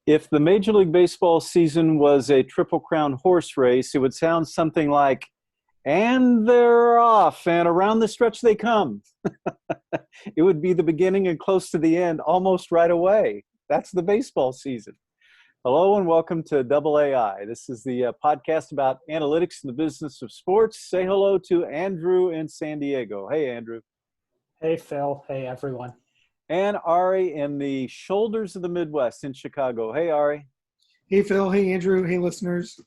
If the Major League Baseball season was a Triple Crown horse race, it would sound something like, and they're off, and around the stretch they come. It would be the beginning and close to the end almost right away. That's the baseball season. Hello and welcome to Double AI. This is the podcast about analytics in the business of sports. Say hello to Andrew in San Diego. Hey, Andrew. Hey, Phil. Hey, everyone. And Ari in the shoulders of the Midwest in Chicago. Hey, Ari. Hey, Phil. Hey, Andrew. Hey, listeners.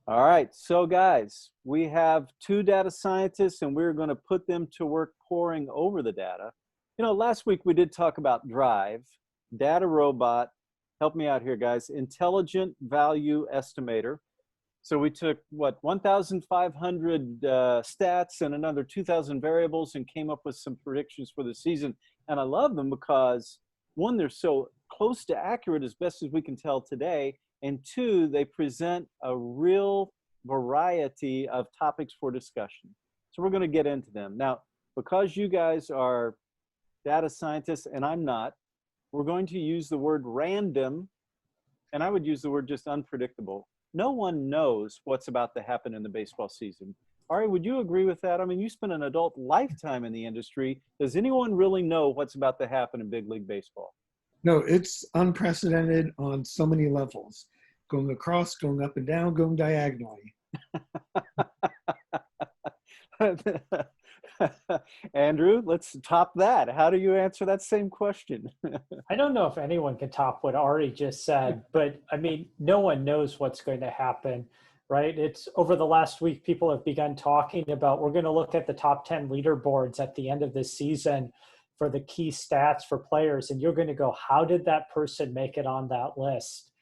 All right. So, guys, we have two data scientists, and we're going to put them to work poring over the data. You know, last week we did talk about Drive, data robot. Help me out here, guys. Intelligent value estimator. So we took, 1,500 stats and another 2,000 variables and came up with some predictions for the season. And I love them because, one, they're so close to accurate as best as we can tell today. And two, they present a real variety of topics for discussion. So we're going to get into them. Now, because you guys are data scientists and I'm not, we're going to use the word random, and I would use the word just unpredictable. No one knows what's about to happen in the baseball season. Ari, would you agree with that? I mean, you spent an adult lifetime in the industry. Does anyone really know what's about to happen in big league baseball? No, it's unprecedented on so many levels. Going across, going up and down, going diagonally. Andrew, let's top that. How do you answer that same question? I don't know if anyone can top what Ari just said, but I mean, no one knows what's going to happen, right? It's over the last week, people have begun talking about, we're going to look at the top 10 leaderboards at the end of this season for the key stats for players. And you're going to go, how did that person make it on that list?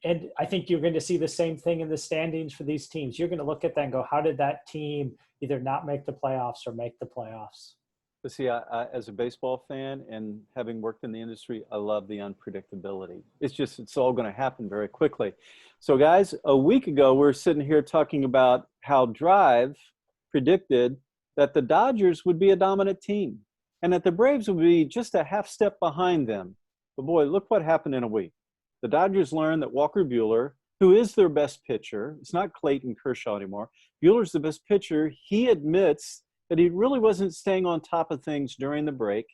And I think you're going to see the same thing in the standings for these teams. You're going to look at that and go, how did that team either not make the playoffs or make the playoffs? See, I, as a baseball fan and having worked in the industry, I love the unpredictability. It's all going to happen very quickly. So guys, a week ago, we were sitting here talking about how Drive predicted that the Dodgers would be a dominant team and that the Braves would be just a half step behind them. But boy, look what happened in a week. The Dodgers learned that Walker Buehler, who is their best pitcher, it's not Clayton Kershaw anymore. Buehler's the best pitcher. He admits that he really wasn't staying on top of things during the break.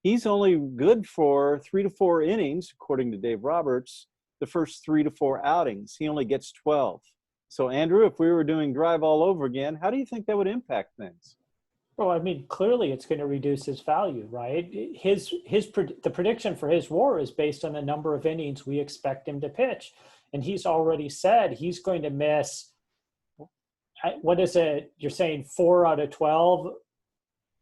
He's only good for 3 to 4 innings, according to Dave Roberts, the first 3 to 4 outings. He only gets 12. So, Andrew, if we were doing Drive all over again, how do you think that would impact things? Well, I mean, clearly it's going to reduce his value, right? The prediction for his WAR is based on the number of innings we expect him to pitch. And he's already said he's going to miss, what is it? You're saying 4 out of 12,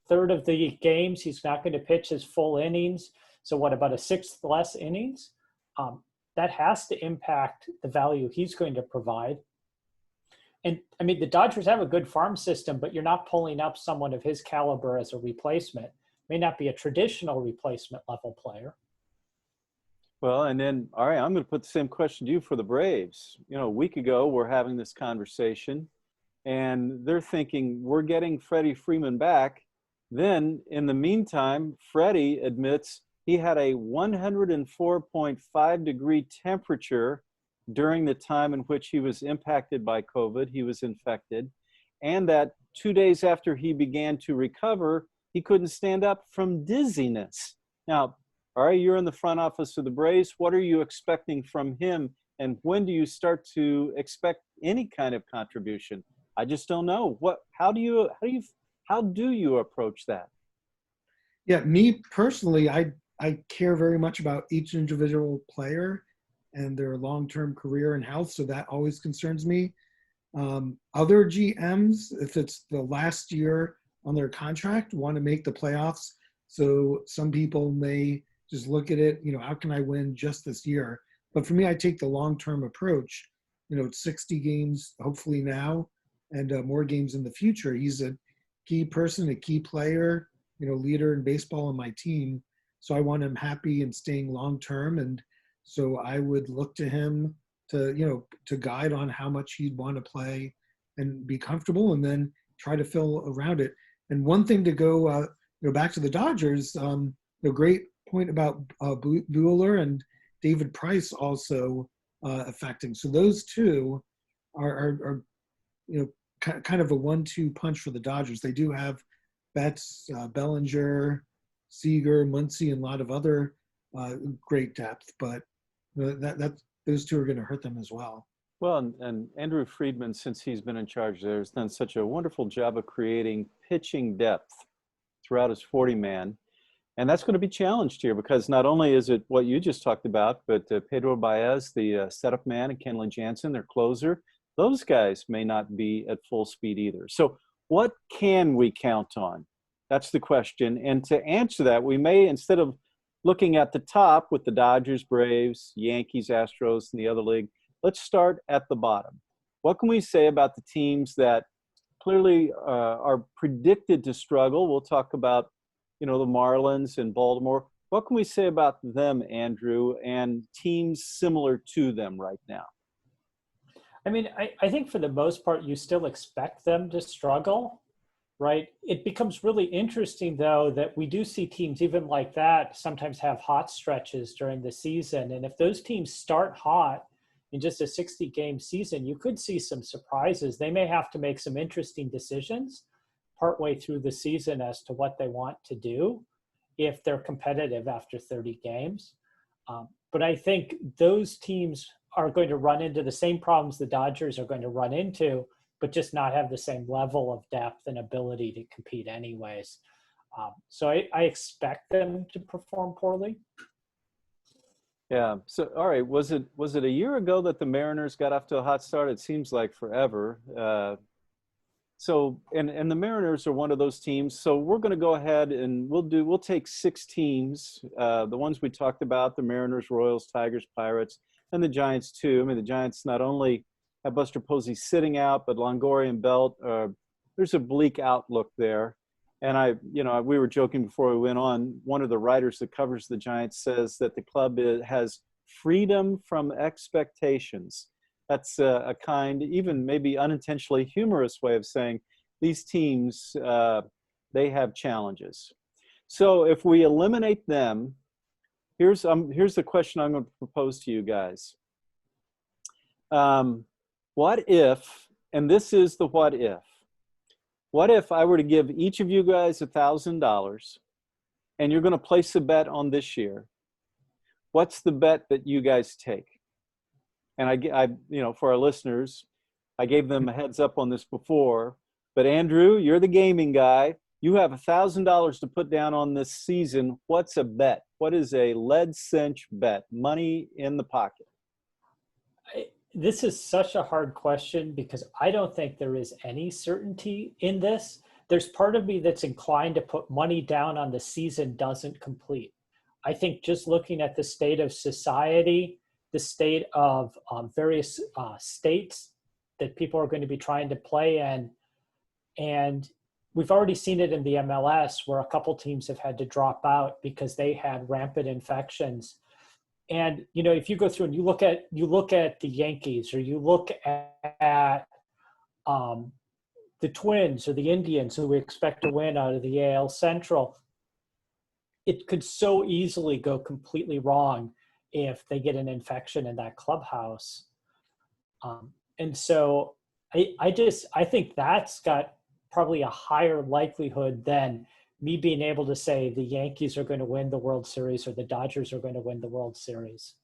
third of the games, he's not going to pitch his full innings. So what, about a sixth less innings? That has to impact the value he's going to provide. And I mean, the Dodgers have a good farm system, but you're not pulling up someone of his caliber as a replacement. May not be a traditional replacement level player. Well, and then, all right, I'm going to put the same question to you for the Braves. You know, a week ago, we're having this conversation, and they're thinking we're getting Freddie Freeman back. Then, in the meantime, Freddie admits he had a 104.5 degree temperature during the time in which he was impacted by COVID, he was infected, and that 2 days after he began to recover, he couldn't stand up from dizziness. Now, all right, you're in the front office of the Braves. What are you expecting from him, and when do you start to expect any kind of contribution? I just don't know. How do you approach that? Yeah, me personally, I care very much about each individual player and their long-term career and health, so that always concerns me. Other GMs, if it's the last year on their contract, want to make the playoffs. So some people may just look at it, how can I win just this year? But for me, I take the long-term approach. It's 60 games, hopefully now, and more games in the future. He's a key person, a key player, leader in baseball on my team. So I want him happy and staying long-term. And so I would look to him to guide on how much he'd want to play and be comfortable, and then try to fill around it. And one thing to go back to the Dodgers, great point about Buehler and David Price also affecting. So those two are kind of a 1-2 punch for the Dodgers. They do have Betts, Bellinger, Seager, Muncy, and a lot of other great depth, but those two are going to hurt them as well. Well, and Andrew Friedman, since he's been in charge there, has done such a wonderful job of creating pitching depth throughout his 40-man. And that's going to be challenged here because not only is it what you just talked about, but Pedro Baez, the setup man, and Kenley Jansen, their closer, those guys may not be at full speed either. So what can we count on? That's the question. And to answer that, we may, instead of looking at the top with the Dodgers, Braves, Yankees, Astros, and the other league, let's start at the bottom. What can we say about the teams that clearly are predicted to struggle? We'll talk about, the Marlins in Baltimore. What can we say about them, Andrew, and teams similar to them right now? I mean, I think for the most part, you still expect them to struggle, right? It becomes really interesting, though, that we do see teams even like that sometimes have hot stretches during the season. And if those teams start hot, in just a 60-game season, you could see some surprises. They may have to make some interesting decisions partway through the season as to what they want to do if they're competitive after 30 games. But I think those teams are going to run into the same problems the Dodgers are going to run into, but just not have the same level of depth and ability to compete anyways. So I expect them to perform poorly. Yeah. So, all right. Was it a year ago that the Mariners got off to a hot start? It seems like forever. And the Mariners are one of those teams. So we're going to go ahead and we'll take 6 teams. The ones we talked about: the Mariners, Royals, Tigers, Pirates, and the Giants too. I mean, the Giants not only have Buster Posey sitting out, but Longoria and Belt. There's a bleak outlook there. And we were joking before we went on. One of the writers that covers the Giants says that the club has freedom from expectations. That's a kind, even maybe unintentionally humorous way of saying these teams, they have challenges. So if we eliminate them, here's the question I'm going to propose to you guys. What if, and this is the what if I were to give each of you guys $1,000 and you're going to place a bet on this year? What's the bet that you guys take? And I for our listeners, I gave them a heads up on this before, but Andrew, you're the gaming guy. You have $1,000 to put down on this season. What's a bet? What is a lead cinch bet? Money in the pocket. This is such a hard question because I don't think there is any certainty in this. There's part of me that's inclined to put money down on the season doesn't complete. I think just looking at the state of society, the state of various states that people are going to be trying to play in, and we've already seen it in the MLS where a couple teams have had to drop out because they had rampant infections. And, if you go through and you look at the Yankees, or you look at the Twins or the Indians, who we expect to win out of the AL Central, it could so easily go completely wrong if they get an infection in that clubhouse. And so I think that's got probably a higher likelihood than me being able to say the Yankees are going to win the World Series or the Dodgers are going to win the World Series.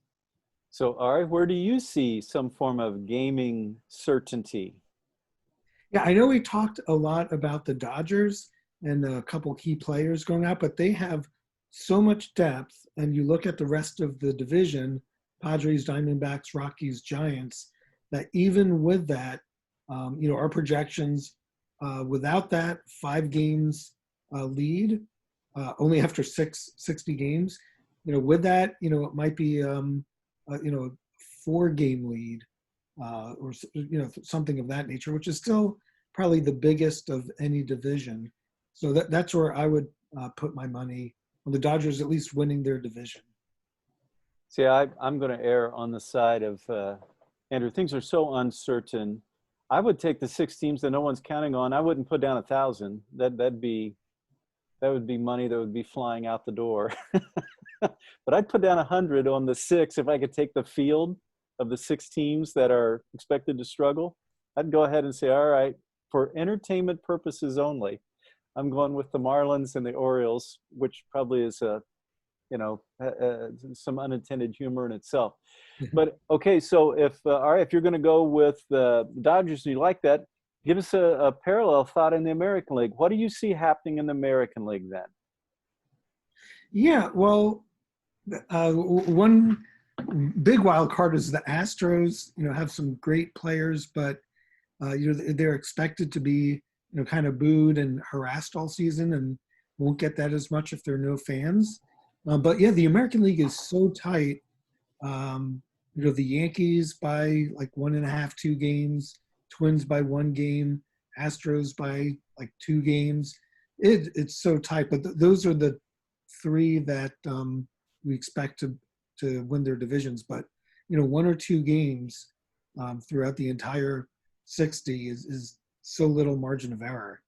So, Ari, where do you see some form of gaming certainty? Yeah, I know we talked a lot about the Dodgers and a couple key players going out, but they have so much depth. And you look at the rest of the division, Padres, Diamondbacks, Rockies, Giants, that even with that, our projections without that 5 games lead, only after 60 games, with that, it might be, a 4-game lead or, something of that nature, which is still probably the biggest of any division. So that's where I would put my money on the Dodgers, at least winning their division. See, I'm going to err on the side of, Andrew, things are so uncertain. I would take the 6 teams that no one's counting on. I wouldn't put down 1,000. That would be money that would be flying out the door. but I'd put down 100 on the 6 if I could take the field of the 6 teams that are expected to struggle. I'd go ahead and say, all right, for entertainment purposes only, I'm going with the Marlins and the Orioles, which probably is some unintended humor in itself. But okay, so if all right, if you're going to go with the Dodgers and you like that, give us a parallel thought in the American League. What do you see happening in the American League then? Yeah, well, one big wild card is the Astros. Have some great players, but they're expected to be kind of booed and harassed all season, and won't get that as much if there are no fans. But yeah, the American League is so tight. The Yankees by like 1.5, 2 games, Twins by 1 game, Astros by like 2 games. It's so tight, but those are the 3 that we expect to win their divisions. But 1 or 2 games throughout the entire 60 is so little margin of error.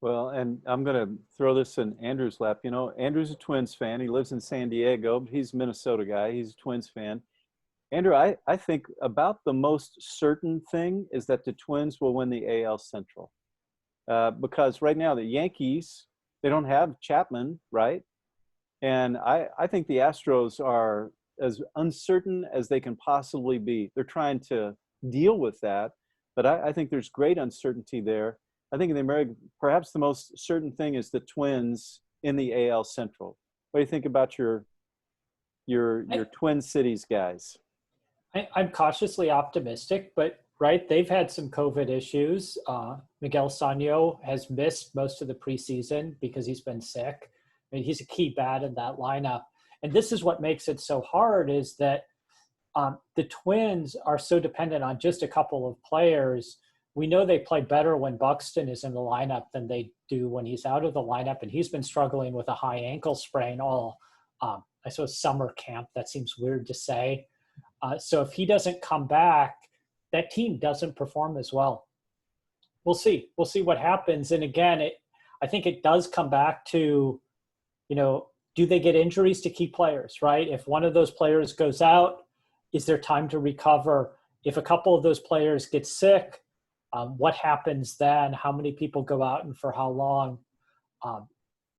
Well, and I'm going to throw this in Andrew's lap. Andrew's a Twins fan. He lives in San Diego, but he's a Minnesota guy. He's a Twins fan. Andrew, I think about the most certain thing is that the Twins will win the AL Central. Because right now the Yankees, they don't have Chapman, right? And I think the Astros are as uncertain as they can possibly be. They're trying to deal with that, but I think there's great uncertainty there. I think in the American, perhaps the most certain thing is the Twins in the AL Central. What do you think about your Twin Cities guys? I'm cautiously optimistic, but right, they've had some COVID issues. Miguel Sano has missed most of the preseason because he's been sick. I mean, he's a key bat in that lineup. And this is what makes it so hard is that the Twins are so dependent on just a couple of players. We know they play better when Buxton is in the lineup than they do when he's out of the lineup. And he's been struggling with a high ankle sprain all, I suppose, summer camp. That seems weird to say. So if he doesn't come back, that team doesn't perform as well. We'll see. We'll see what happens. And again, I think it does come back to, do they get injuries to key players, right? If one of those players goes out, is there time to recover? If a couple of those players get sick, what happens then? How many people go out and for how long?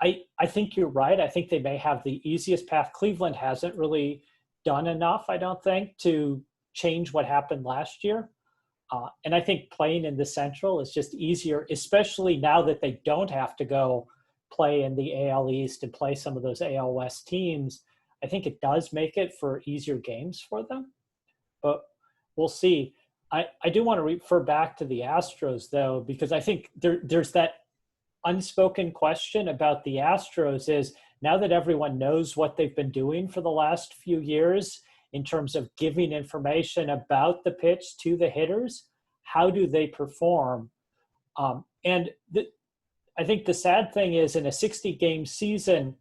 I think you're right. I think they may have the easiest path. Cleveland hasn't really done enough, I don't think, to change what happened last year. And I think playing in the Central is just easier, especially now that they don't have to go play in the AL East and play some of those AL West teams. I think it does make it for easier games for them, but we'll see. I do want to refer back to the Astros, though, because I think there's that unspoken question about the Astros is now that everyone knows what they've been doing for the last few years in terms of giving information about the pitch to the hitters, how do they perform? I think the sad thing is in a 60-game season,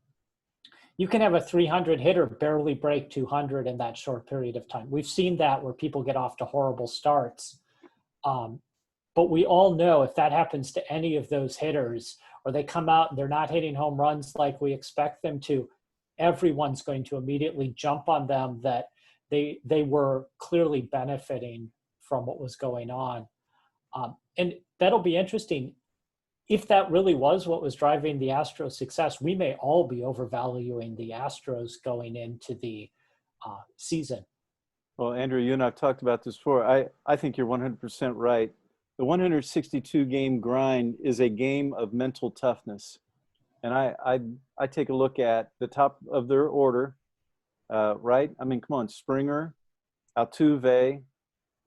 you can have a 300 hitter barely break 200 in that short period of time. We've seen that where people get off to horrible starts. But we all know if that happens to any of those hitters, or they come out and they're not hitting home runs like we expect them to, everyone's going to immediately jump on them that they were clearly benefiting from what was going on. And that'll be interesting. If that really was what was driving the Astros' success, we may all be overvaluing the Astros going into the season. Well, Andrew, you and I have talked about this before. I think you're 100% right. The 162-game grind is a game of mental toughness. And I take a look at the top of their order, right? I mean, come on, Springer, Altuve,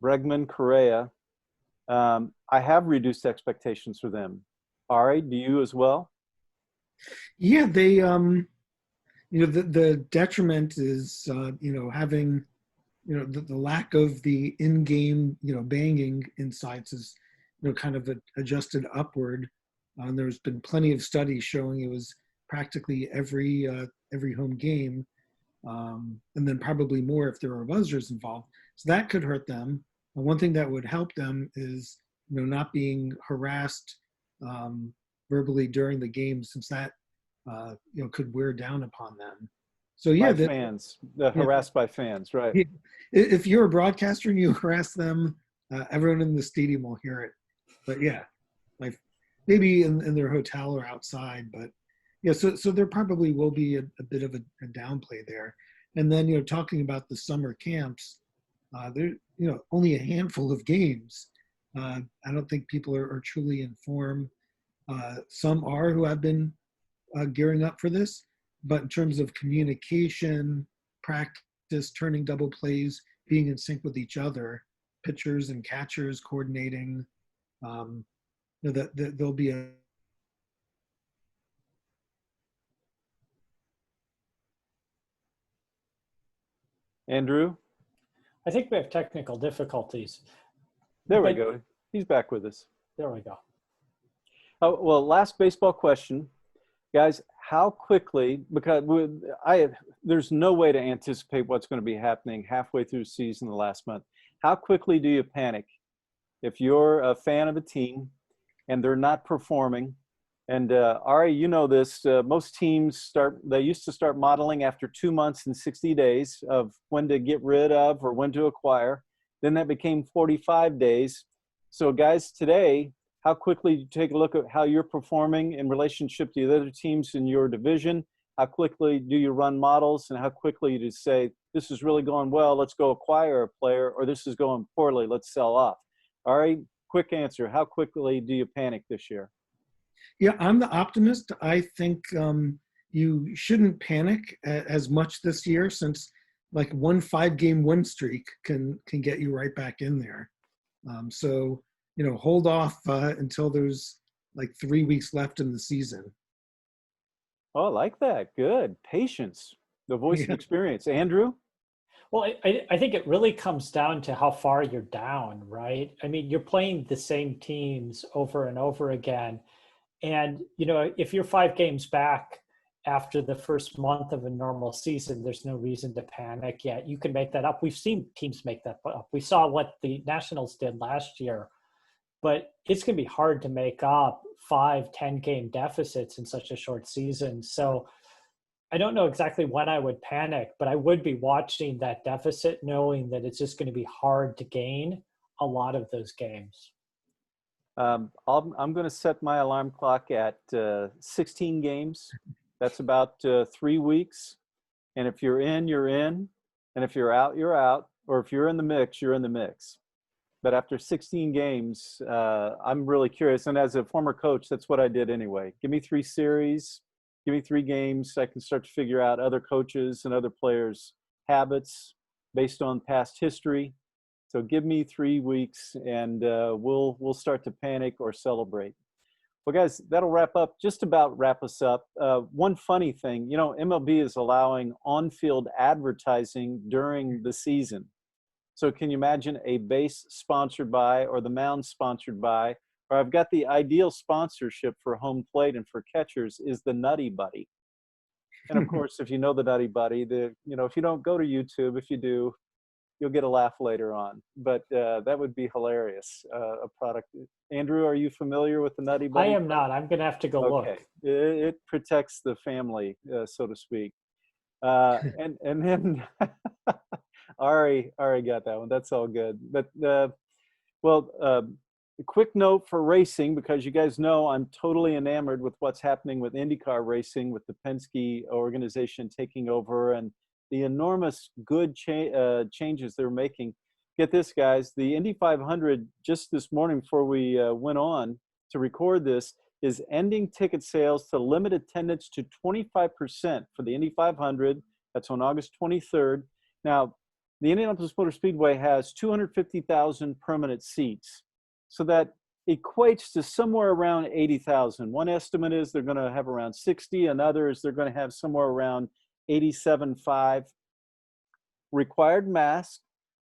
Bregman, Correa. I have reduced expectations for them. Ari, do you as well? Yeah, they, the detriment is, having, the lack of the in-game, banging insights is, kind of adjusted upward. And there's been plenty of studies showing it was practically every home game, and then probably more if there are buzzers involved. So that could hurt them. And one thing that would help them is, not being harassed verbally during the game, since that could wear down upon them. So yeah, By fans, yeah, harassed by fans, right? if you're a broadcaster and you harass them, everyone in the stadium will hear it. But yeah, like maybe in their hotel or outside. But yeah, so there probably will be a bit of a downplay there. And then talking about the summer camps, there only a handful of games. I don't think people are truly informed. Some are who have been gearing up for this, but in terms of communication, practice, turning double plays, being in sync with each other, pitchers and catchers coordinating, um, that there'll be a Andrew, I think we have technical difficulties, there we but go. He's back with us. there we go. Oh, well, last baseball question. Guys, how quickly, because there's no way to anticipate what's going to be happening halfway through the season the last month. How quickly do you panic if you're a fan of a team and they're not performing? And Ari, you know this, most teams they used to start modeling after 2 months and 60 days of when to get rid of or when to acquire. Then that became 45 days. So guys, today, how quickly do you take a look at how you're performing in relationship to the other teams in your division? How quickly do you run models, and how quickly do you say, this is really going well, let's go acquire a player, or this is going poorly, let's sell off? Ari, quick answer. How quickly do you panic this year? Yeah, I'm the optimist. I think you shouldn't panic as much this year, since like one 5-game win streak can get you right back in there. So hold off until there's like 3 weeks left in the season. Oh, I like that. Good. Patience, the voice of Yeah. experience. Andrew? Well, I think it really comes down to how far you're down, right? I mean, you're playing the same teams over and over again. And, if you're 5 games back after the first month of a normal season, there's no reason to panic yet. You can make that up. We've seen teams make that up. We saw what the Nationals did last year, but it's going to be hard to make up 5-10 game deficits in such a short season. So I don't know exactly when I would panic, but I would be watching that deficit, knowing that it's just going to be hard to gain a lot of those games. I'm going to set my alarm clock at 16 games. That's about 3 weeks. And if you're in, you're in. And if you're out, you're out. Or if you're in the mix, you're in the mix. But after 16 games, I'm really curious. And as a former coach, that's what I did anyway. Give me 3 series, give me 3 games. I can start to figure out other coaches and other players' habits based on past history. So give me 3 weeks, and we'll start to panic or celebrate. Well, guys, that'll just about wrap us up. One funny thing, MLB is allowing on-field advertising during the season. So can you imagine a base sponsored by, or the mound sponsored by, or I've got the ideal sponsorship for home plate and for catchers is the Nutty Buddy. And of course, if you know the Nutty Buddy, if you don't go to YouTube, if you do, you'll get a laugh later on. But that would be hilarious, a product. Andrew, are you familiar with the Nutty Buddy? I am not. I'm going to have to go look. It protects the family, so to speak. And then Ari got that one. That's all good. But a quick note for racing, because you guys know I'm totally enamored with what's happening with IndyCar racing, with the Penske organization taking over and the enormous good changes they're making. Get this, guys. The Indy 500, just this morning before we went on to record this, is ending ticket sales to limit attendance to 25% for the Indy 500. That's on August 23rd. Now, the Indianapolis Motor Speedway has 250,000 permanent seats. So that equates to somewhere around 80,000. One estimate is they're going to have around 60. Another is they're going to have somewhere around 87.5. Required masks.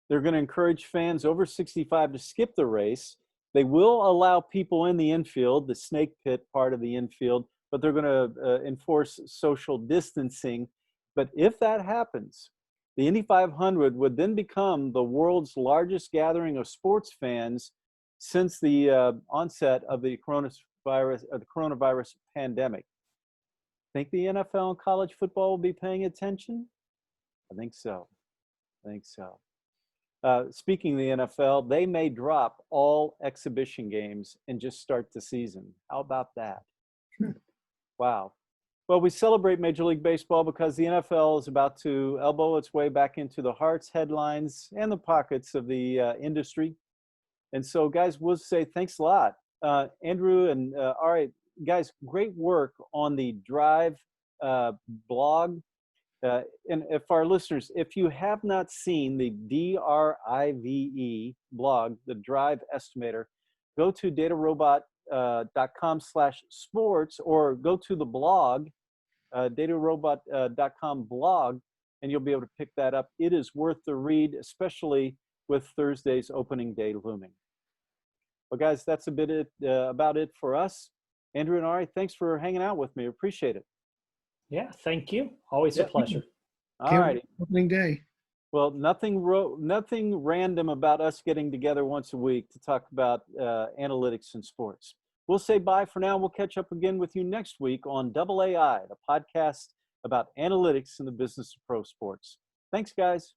They're going to encourage fans over 65 to skip the race. They will allow people in the infield, the snake pit part of the infield, but they're going to enforce social distancing. But if that happens, the Indy 500 would then become the world's largest gathering of sports fans since the onset of the coronavirus pandemic. Think the NFL and college football will be paying attention? I think so. I think so. Speaking of the NFL, they may drop all exhibition games and just start the season. How about that? Wow. Well, we celebrate Major League Baseball because the NFL is about to elbow its way back into the hearts, headlines, and the pockets of the industry. And so, guys, we'll say thanks a lot. Andrew and Ari, guys, great work on the Drive blog. And if our listeners, if you have not seen the DRIVE blog, the Drive Estimator, go to datarobot.com/sports or go to the blog, datarobot.com blog, and you'll be able to pick that up. It is worth the read, especially with Thursday's opening day looming. Well, guys, that's a bit about it for us. Andrew and Ari, thanks for hanging out with me. Appreciate it. Yeah, thank you. Always a pleasure. All righty. Opening day. Well, nothing random about us getting together once a week to talk about analytics in sports. We'll say bye for now. We'll catch up again with you next week on Double AI, the podcast about analytics in the business of pro sports. Thanks, guys.